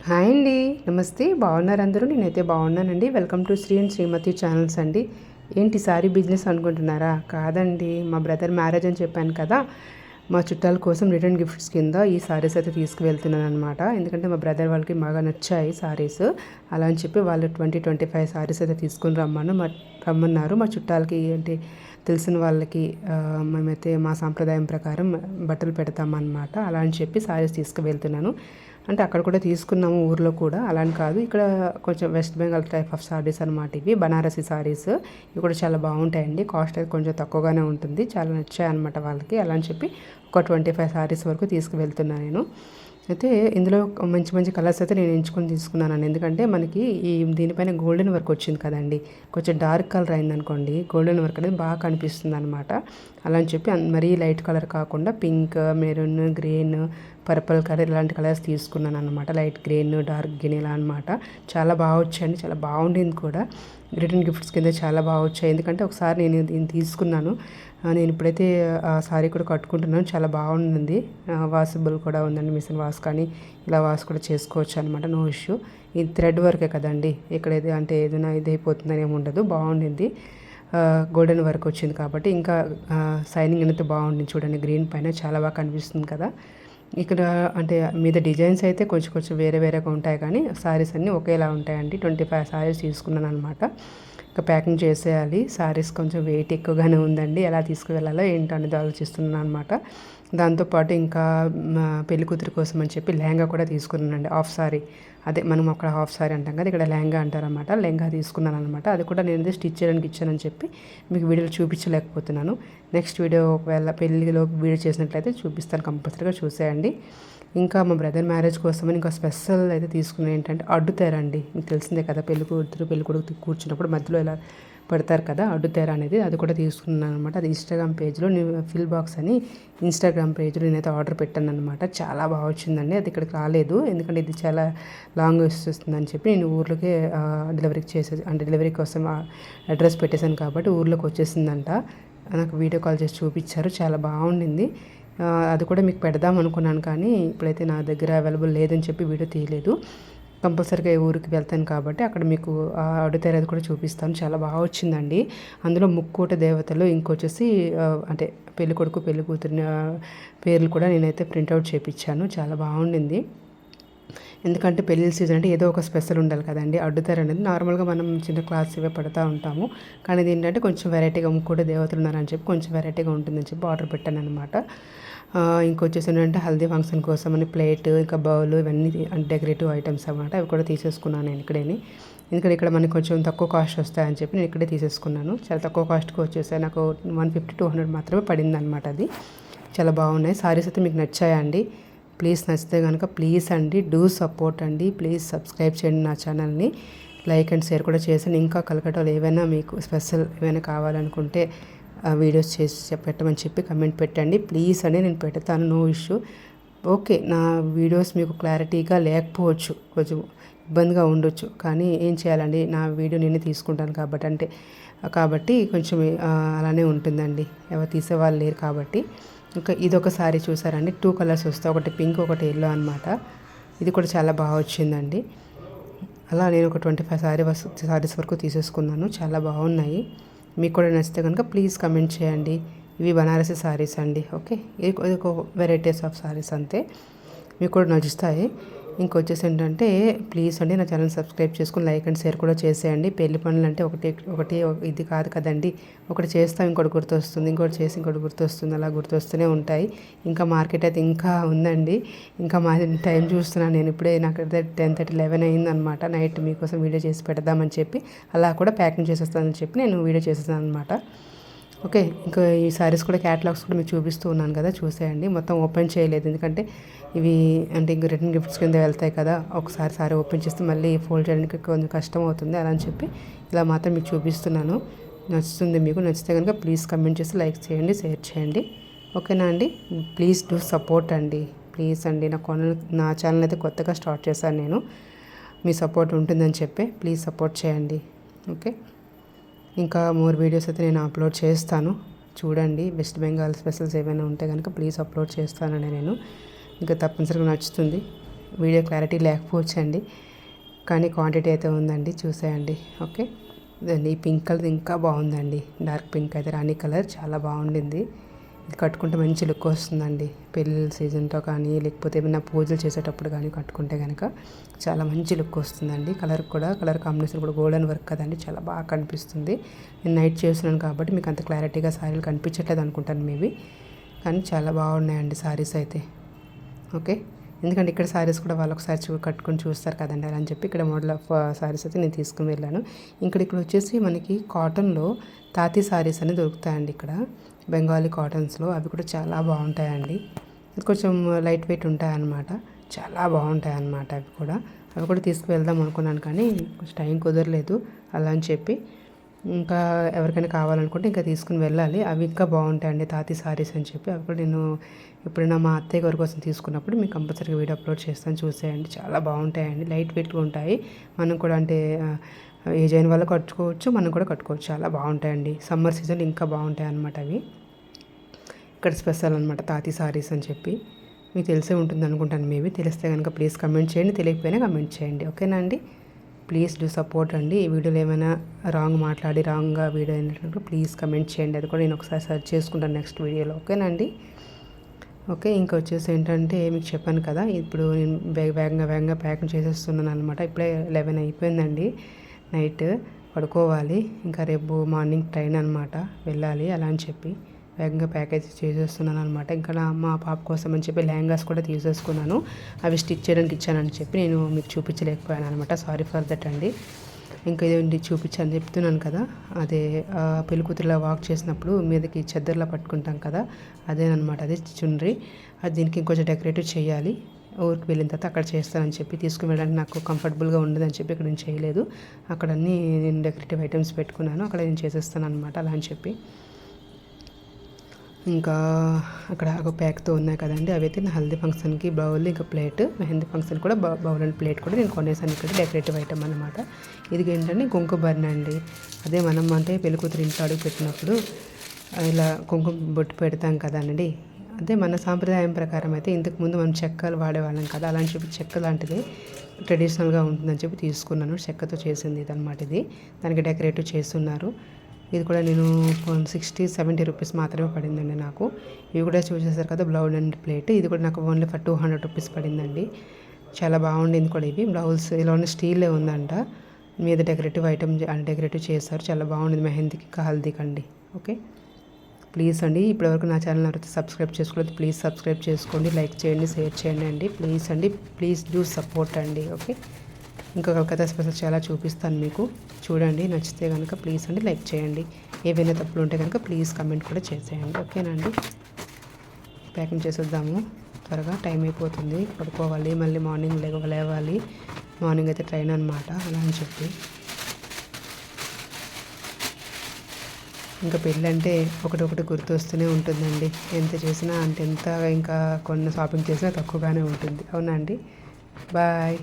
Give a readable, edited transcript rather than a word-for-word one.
Hi అండి. నమస్తే. బాగున్నారు అందరూ? నేనైతే బాగున్నానండి. Welcome to Shri and Shrimati channels అండి. ఏంటి సారీ బిజినెస్ అనుకుంటున్నారా? కాదండి, మా బ్రదర్ మ్యారేజ్ అని చెప్పాను కదా, మా చుట్టాల కోసం రిటర్న్ గిఫ్ట్స్ కింద ఈ సారీస్ అయితే తీసుకువెళ్తున్నాను అనమాట. ఎందుకంటే మా బ్రదర్ వాళ్ళకి బాగా నచ్చాయి సారీస్. అలా అని చెప్పి వాళ్ళు 25 సారీస్ అయితే తీసుకుని రమ్మన్నారు. మా చుట్టాలకి అంటే తెలిసిన వాళ్ళకి మేమైతే మా సాంప్రదాయం ప్రకారం బట్టలు పెడతామన్నమాట. అలా అని చెప్పి సారీస్ తీసుకువెళ్తున్నాను. అంటే అక్కడ కూడా తీసుకున్నాము, ఊర్లో కూడా. అలా అని కాదు, ఇక్కడ కొంచెం west Bengal type of saris అనమాట. ఇవి బనారసి సారీస్. ఇవి కూడా చాలా బాగుంటాయండి. కాస్ట్ అయితే కొంచెం తక్కువగానే ఉంటుంది. చాలా నచ్చాయి అనమాట వాళ్ళకి. అలా అని చెప్పి ఒక 25 సారీస్ వరకు తీసుకువెళ్తున్నాను నేను. అయితే ఇందులో మంచి మంచి కలర్స్ అయితే నేను ఎంచుకొని తీసుకున్నాను. ఎందుకంటే మనకి దీనిపైన గోల్డెన్ వర్క్ వచ్చింది కదండి. కొంచెం డార్క్ కలర్ అయిందనుకోండి, గోల్డెన్ వర్క్ అనేది బాగా కనిపిస్తుంది అనమాట. అలా అని చెప్పి మరీ లైట్ కలర్ కాకుండా pink, maroon, green, purple colour ఇలాంటి కలర్స్ తీసుకున్నాను అనమాట. లైట్ గ్రీన్, డార్క్ గ్రీన్ ఇలా అనమాట. చాలా బాగా వచ్చాయండి, చాలా బాగుండింది కూడా. రిటర్న్ గిఫ్ట్స్ కింద చాలా బాగా వచ్చాయి. ఎందుకంటే ఒకసారి నేను దీన్ని తీసుకున్నాను. నేను ఇప్పుడైతే ఆ సారీ కూడా కట్టుకుంటున్నాను. చాలా బాగుంది. వాషబుల్ కూడా ఉందండి. మిషన్ వాష్ కానీ ఇలా వాష్ కూడా చేసుకోవచ్చు అనమాట. No issue. ఇది థ్రెడ్ వర్కే కదండి, ఇక్కడ అంటే ఏదైనా ఇది అయిపోతుందని ఏమి ఉండదు. బాగుండింది. గోల్డెన్ వర్క్ వచ్చింది కాబట్టి ఇంకా షైనింగ్ అనేది బాగుండింది. చూడండి, గ్రీన్ పైన చాలా బాగా కనిపిస్తుంది కదా. ఇక్కడ అంటే మీద డిజైన్స్ అయితే కొంచెం కొంచెం వేరే వేరేగా ఉంటాయి, కానీ సారీస్ అన్నీ ఒకేలా ఉంటాయండి. 25 సారీస్ తీసుకున్నాను అనమాట. ఇంకా ప్యాకింగ్ చేసేయాలి. సారీస్ కొంచెం వెయిట్ ఎక్కువగానే ఉందండి. ఎలా తీసుకువెళ్ళాలో ఏంటో అనేది ఆలోచిస్తున్నాను అనమాట. దాంతోపాటు ఇంకా పెళ్లి కూతురి కోసం అని చెప్పి లెహంగా కూడా తీసుకున్నానండి. హాఫ్ సారీ, అదే మనం అక్కడ హాఫ్ సారీ అంటాం కదా, ఇక్కడ లెహంగా అంటారనమాట. లెహంగా తీసుకున్నాను అనమాట. అది కూడా నేను స్టిచ్ చేయడానికి ఇచ్చానని చెప్పి మీకు వీడియోలో చూపించలేకపోతున్నాను. నెక్స్ట్ వీడియో ఒకవేళ పెళ్ళిలో వీడియో చేసినట్లయితే చూపిస్తాను, కంపల్సరీగా చూసేయండి. ఇంకా మా బ్రదర్ మ్యారేజ్ కోసమని ఇంకా స్పెషల్ అయితే తీసుకున్నాను. ఏంటంటే అడ్డుతెర అండి. మీకు తెలిసిందే కదా, పెళ్లి కొడుకు కూర్చున్నప్పుడు మధ్యలో ఇలా పెడతారు కదా, అడ్డుతెర అనేది. అది కూడా తీసుకున్నాను అనమాట. అది ఇన్స్టాగ్రామ్ పేజ్లో ఫిల్ బాక్స్ అని ఇన్స్టాగ్రామ్ పేజ్లో నేనైతే ఆర్డర్ పెట్టాను అనమాట. చాలా బాగా వచ్చిందండి. అది ఇక్కడికి రాలేదు, ఎందుకంటే ఇది చాలా లాంగ్ వస్తుందని చెప్పి నేను ఊర్లోకే డెలివరీ కోసం అడ్రస్ పెట్టేశాను కాబట్టి ఊర్లోకి వచ్చేసిందంట. నాకు వీడియో కాల్ చేసి చూపించారు. చాలా బాగుండింది. అది కూడా మీకు పెడదాం అనుకున్నాను, కానీ ఇప్పుడైతే నా దగ్గర అవైలబుల్ లేదని చెప్పి వీడియో తీయలేదు. కంపల్సరీగా ఊరికి వెళ్తాను కాబట్టి అక్కడ మీకు అడుగుతారేది కూడా చూపిస్తాను. చాలా బాగా వచ్చిందండి. అందులో ముక్కోట దేవతలు, ఇంకొచ్చేసి అంటే పెళ్ళికొడుకు పెళ్లి కూతురిని పేర్లు కూడా నేనైతే ప్రింట్అవుట్ చేయించాను. చాలా బాగుండింది. ఎందుకంటే పెళ్ళిళ్ళ సీజన్ అంటే ఏదో ఒక స్పెషల్ ఉండాలి కదండి. అడ్డుతారు అనేది నార్మల్గా మనం చిన్న క్లాస్ ఇవే పడుతూ ఉంటాము, కానీ ఇది ఏంటంటే కొంచెం వెరైటీగా ముక్కోటి దేవతలు ఉన్నారని చెప్పి కొంచెం వెరైటీగా ఉంటుందని చెప్పి ఆర్డర్ పెట్టాను అనమాట. ఇంకొచ్చేసి ఏంటంటే హల్దీ ఫంక్షన్ కోసం అని ప్లేట్, ఇంకా బౌల్, ఇవన్నీ డెకరేటివ్ ఐటమ్స్ అనమాట. అవి కూడా తీసేసుకున్నాను నేను ఇక్కడేని. ఎందుకంటే ఇక్కడ మనకి కొంచెం తక్కువ కాస్ట్ వస్తాయని చెప్పి నేను ఇక్కడే తీసేసుకున్నాను. చాలా తక్కువ కాస్ట్కి వచ్చేసాయి. నాకు 150-200 మాత్రమే పడింది అనమాట. అది చాలా బాగున్నాయి. సారీస్ అయితే మీకు నచ్చాయండి? ప్లీజ్ నచ్చితే కనుక ప్లీజ్ అండి డూ సపోర్ట్ అండి. ప్లీజ్ సబ్స్క్రైబ్ చేయండి నా ఛానల్ని. లైక్ అండ్ షేర్ కూడా చేసాను. ఇంకా కలకటాలు ఏవైనా మీకు స్పెషల్ ఏమైనా కావాలనుకుంటే వీడియోస్ చేసి పెట్టమని చెప్పి కమెంట్ పెట్టండి ప్లీజ్ అండి. నేను పెడతాను, నో ఇష్యూ. ఓకే, నా వీడియోస్ మీకు క్లారిటీగా లేకపోవచ్చు, కొంచెం ఇబ్బందిగా ఉండొచ్చు, కానీ ఏం చేయాలండి, నా వీడియో నేను తీసుకుంటాను కాబట్టి కొంచెం అలానే ఉంటుందండి. ఎవరు తీసేవాళ్ళు లేరు కాబట్టి. ఇంకా ఇదొక సారీ చూసారండి, 2 కలర్స్ వస్తాయి, ఒకటి పింక్ ఒకటి ఎల్లో అనమాట. ఇది కూడా చాలా బాగా వచ్చిందండి. అలా నేను ఒక 25 సారీస్ వరకు తీసేసుకున్నాను. చాలా బాగున్నాయి. మీకు కూడా నచ్చితే కనుక ప్లీజ్ కమెంట్ చేయండి. ఇవి బనారసి సారీస్ అండి. ఓకే, ఇది ఒక వెరైటీస్ ఆఫ్ సారీస్ అంతే, మీకు కూడా నచ్చుతాయి. ఇంకొచ్చేసి ఏంటంటే ప్లీజ్ అండి నా ఛానల్ సబ్స్క్రైబ్ చేసుకుని లైక్ అండ్ షేర్ కూడా చేసేయండి. పెళ్లి పనులు అంటే ఒకటి ఇది కాదు కదండి. ఒకటి చేస్తాం, ఇంకోటి గుర్తొస్తుంది, ఇంకోటి చేసి ఇంకోటి గుర్తొస్తుంది, అలా గుర్తొస్తూనే ఉంటాయి. ఇంకా మార్కెట్ అయితే ఇంకా ఉందండి. ఇంకా మా టైం చూస్తున్నాను నేను ఇప్పుడే. నాకు 10:30, 11 అయిందనమాట. నైట్ మీకోసం వీడియో చేసి పెడదామని చెప్పి అలా కూడా ప్యాకింగ్ చేసేస్తానని చెప్పి నేను వీడియో చేసేస్తాను అనమాట. ఓకే, ఇంకా ఈ సారీస్ కూడా క్యాటలాగ్స్ కూడా మీకు చూపిస్తూ ఉన్నాను కదా, చూసేయండి. మొత్తం ఓపెన్ చేయలేదు, ఎందుకంటే ఇవి అంటే ఇంక రిటర్న్ గిఫ్ట్స్ కింద వెళ్తాయి కదా. ఒకసారి సారీ ఓపెన్ చేస్తే మళ్ళీ ఫోల్డ్ చేయడానికి కొంచెం కష్టం అవుతుంది. అలా అని చెప్పి ఇలా మాత్రం మీకు చూపిస్తున్నాను. నచ్చుతుంది మీకు, నచ్చితే కనుక ప్లీజ్ కమెంట్ చేసి లైక్ చేయండి, షేర్ చేయండి. ఓకేనా అండి? ప్లీజ్ డూ సపోర్ట్ అండి. ప్లీజ్ అండి, నా ఛానల్ అయితే కొత్తగా స్టార్ట్ చేశాను నేను. మీ సపోర్ట్ ఉంటుందని చెప్పి ప్లీజ్ సపోర్ట్ చేయండి. ఓకే, ఇంకా మోర్ వీడియోస్ అయితే నేను అప్లోడ్ చేస్తాను, చూడండి. వెస్ట్ బెంగాల్ స్పెషల్స్ ఏమైనా ఉంటే కనుక ప్లీజ్ అప్లోడ్ చేస్తానండి నేను. ఇంకా తప్పనిసరిగా నచ్చుతుంది. వీడియో క్లారిటీ లేకపోవచ్చండి, కానీ క్వాంటిటీ అయితే ఉందండి, చూసేయండి. ఓకే, ఈ పింక్ కలర్ ఇంకా బాగుందండి. డార్క్ పింక్ అయితే రాణి కలర్ చాలా బాగుండింది. ఇది కట్టుకుంటే మంచి లుక్ వస్తుందండి. పెళ్ళిళ్ళ సీజన్తో కానీ లేకపోతే ఏమైనా పూజలు చేసేటప్పుడు కానీ కట్టుకుంటే కనుక చాలా మంచి లుక్ వస్తుందండి. కలర్ కాంబినేషన్ కూడా గోల్డెన్ వర్క్ కదండి, చాలా బాగా కనిపిస్తుంది. నేను నైట్ చేస్తున్నాను కాబట్టి మీకు అంత క్లారిటీగా శారీలు కనిపించట్లేదు అనుకుంటాను మేబీ, కానీ చాలా బాగున్నాయండి శారీస్ అయితే. ఓకే, ఎందుకంటే ఇక్కడ శారీస్ కూడా వాళ్ళు ఒకసారి కట్టుకొని చూస్తారు కదండి, అలా అని చెప్పి ఇక్కడ మోడల్ ఆఫ్ శారీస్ అయితే నేను తీసుకుని వెళ్ళాను. ఇక్కడ వచ్చేసి మనకి కాటన్లో తాతీ శారీస్ అని దొరుకుతాయండి ఇక్కడ, బెంగాలీ కాటన్స్లో. అవి కూడా చాలా బాగుంటాయండి. కొంచెం లైట్ వెయిట్ ఉంటాయన్నమాట, చాలా బాగుంటాయి అవి కూడా తీసుకువెళ్దాం అనుకున్నాను, కానీ కొంచెం టైం కుదరలేదు. అలా అని చెప్పి ఇంకా ఎవరికైనా కావాలనుకుంటే ఇంకా తీసుకుని వెళ్ళాలి. అవి ఇంకా బాగుంటాయండి తాతీ సారీస్ అని చెప్పి. అవి కూడా నేను ఎప్పుడైనా మా అత్తయ్య గారి కోసం తీసుకున్నప్పుడు మీకు కంపల్సరీగా వీడియో అప్లోడ్ చేస్తాను, చూసేయండి. చాలా బాగుంటాయండి, లైట్ వెయిట్గా ఉంటాయి. మనం కూడా అంటే ఏజ్ అయిన వాళ్ళు కట్టుకోవచ్చు, మనం కూడా కట్టుకోవచ్చు. చాలా బాగుంటాయండి. సమ్మర్ సీజన్ ఇంకా బాగుంటాయి అన్నమాట అవి. ఇక్కడ స్పెషల్ అనమాట తాతీ సారీస్ అని చెప్పి. మీకు తెలిసే ఉంటుంది అనుకుంటాను మేబీ. తెలిస్తే కనుక ప్లీజ్ కమెంట్ చేయండి, తెలియకపోయినా కమెంట్ చేయండి. ఓకేనా అండి? ప్లీజ్ డూ సపోర్ట్ అండి. ఈ వీడియోలో ఏమైనా రాంగ్గా వీడియో అయినట్టు ప్లీజ్ కమెంట్ చేయండి. అది కూడా నేను ఒకసారి సెర్చ్ చేసుకుంటాను నెక్స్ట్ వీడియోలో. ఓకేనా అండి? ఓకే, ఇంకా వచ్చేసి ఏంటంటే మీకు చెప్పాను కదా, ఇప్పుడు నేను వేగంగా ప్యాకింగ్ చేసేస్తున్నాను అనమాట. ఇప్పుడే 11 అయిపోయిందండి, నైట్ పడుకోవాలి. ఇంకా రేపు మార్నింగ్ ట్రైన్ అనమాట, వెళ్ళాలి. అలా అని చెప్పి వేగంగా ప్యాకేజ్ చేసేస్తున్నాను అనమాట. ఇంకా మా పాప కోసం అని చెప్పి లెహంగాస్ కూడా తీసేసుకున్నాను. అవి స్టిచ్ చేయడానికి ఇచ్చానని చెప్పి నేను మీకు చూపించలేకపోయాను అనమాట. సారీ ఫర్ దట్ అండి. ఇంకా ఇదేంటి చూపించాను చెప్తున్నాను కదా, అదే పెళ్ళికూతురులా వాక్ చేసినప్పుడు మీదకి చెద్దర్లా పట్టుకుంటాం కదా, అదేనమాట. అదే చుండ్రి. అది దీనికి ఇంకొంచెం డెకరేటివ్ చేయాలి. ఊరికి వెళ్ళిన తర్వాత అక్కడ చేస్తానని చెప్పి తీసుకుని వెళ్ళడానికి నాకు కంఫర్టబుల్గా ఉండదని చెప్పి ఇక్కడ నేను చేయలేదు. అక్కడ అన్నీ నేను డెకరేటివ్ ఐటమ్స్ పెట్టుకున్నాను, అక్కడ నేను చేసేస్తాను అనమాట. అలా అని చెప్పి ఇంకా అక్కడ ఒక ప్యాక్తో ఉన్నాయి కదండి, అవి అయితే నా హల్దీ ఫంక్షన్కి బౌల్, ఇంకా ప్లేట్, మెహందీ ఫంక్షన్ కూడా బౌల్ అండ్ ప్లేట్ కూడా నేను కొనేసాను ఇక్కడ, డెకరేటివ్ ఐటమ్ అనమాట. ఇది ఏంటంటే కుంకుమ బర్న్ అండి. అదే మనం అంటే పెళ్ళికూతురు ఇంట్లో అడుగు పెట్టినప్పుడు ఇలా కుంకుమ బొట్టు పెడతాం కదండి. అదే మన సాంప్రదాయం ప్రకారం అయితే ఇంతకుముందు మనం చెక్కలు వాడేవాళ్ళం కదా, అలా అని చెప్పి చెక్క లాంటిది ట్రెడిషనల్గా ఉంటుందని చెప్పి తీసుకున్నాను. చెక్కతో చేసింది ఇదనమాట. ఇది దానికి డెకరేటివ్ చేస్తున్నారు. ఇది కూడా నేను 60-70 రూపీస్ మాత్రమే పడిందండి నాకు. ఇవి కూడా చూసేసారు కదా, బ్లౌజ్ అండ్ ప్లేట్. ఇది కూడా నాకు ఓన్లీ ఫర్ 200 రూపీస్ పడిందండి. చాలా బాగుండింది కూడా. ఇవి బ్లౌజ్ ఇలా ఉన్న స్టీలే ఉందంట, మీద డెకరేటివ్ ఐటమ్ డెకరేటివ్ చేస్తారు. చాలా బాగుండింది మెహందీకి, హల్దీకి అండి. ఓకే, ప్లీజ్ అండి, ఇప్పటివరకు నా ఛానల్ ఎవరైతే సబ్స్క్రైబ్ చేసుకోలేదు ప్లీజ్ సబ్స్క్రైబ్ చేసుకోండి, లైక్ చేయండి, షేర్ చేయండి అండి. ప్లీజ్ అండి, ప్లీజ్ డూ సపోర్ట్ అండి. ఓకే, ఇంకా కలకత్తా స్పెషల్ చాలా చూపిస్తాను మీకు, చూడండి. నచ్చితే కనుక ప్లీజ్ అండి లైక్ చేయండి. ఏవైనా తప్పులు ఉంటే కనుక ప్లీజ్ కమెంట్ కూడా చేసేయండి. ఓకేనా అండి? ప్యాకింగ్ చేసేద్దాము, త్వరగా టైం అయిపోతుంది, పడుకోవాలి. మళ్ళీ మార్నింగ్ లేవాలి. మార్నింగ్ అయితే ట్రైన్ అనమాట. అలా అని చెప్పి ఇంకా పెళ్ళి అంటే ఒకటి గుర్తు వస్తూనే ఉంటుందండి. ఎంత చేసినా అంటే ఎంత ఇంకా షాపింగ్ చేసినా తక్కువగానే ఉంటుంది. అవునా అండి? బాయ్.